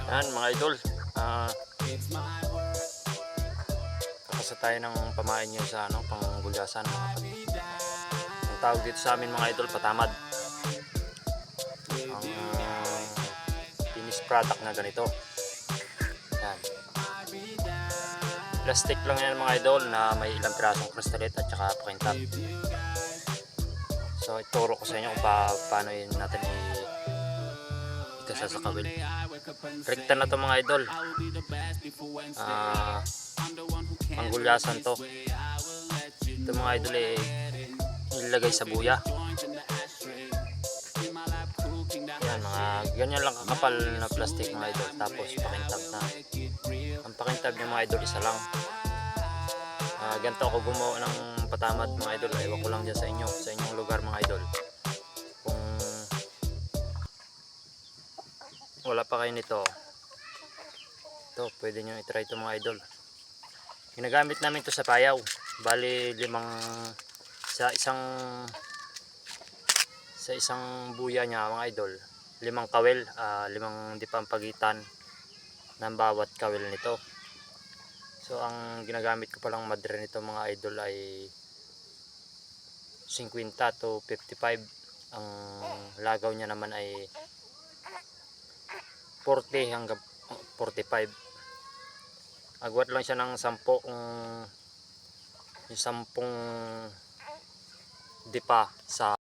Yan mga idol, kakasa tayo ng pamain nyo sa panggulyasan. Ang tawag dito sa amin mga idol, patamad. Ang finished product na ganito. Yan. Plastic lang yan mga idol na may ilang pirasong crystalite at saka pakintab. So ituro ko sa inyo kung paano yun natin ikasa sa kawil. Rekta na to mga idol. Panggulyasan to. Ito mga idol ilagay sa buya. Yan, ganyan lang kakapal na plastic mga idol. Tapos pakintab na. Ang pakintab niya mga idol isa lang. Ganito ako gumawa ng patamad mga idol. Ewan ko lang dyan sa inyo, sa inyong lugar mga idol. Kung wala pa kayo nito, ito pwede nyo itry ito mga idol. Ginagamit namin ito sa payaw. Bali sa isang buya niya mga idol, 5 kawil, 5 dipampagitan ng bawat kawil nito. So ang ginagamit ko palang madre nito mga idol ay 50 to 55. Ang lagaw niya naman ay 40 hanggang 45. Agwat lang siya ng 10 dipa sa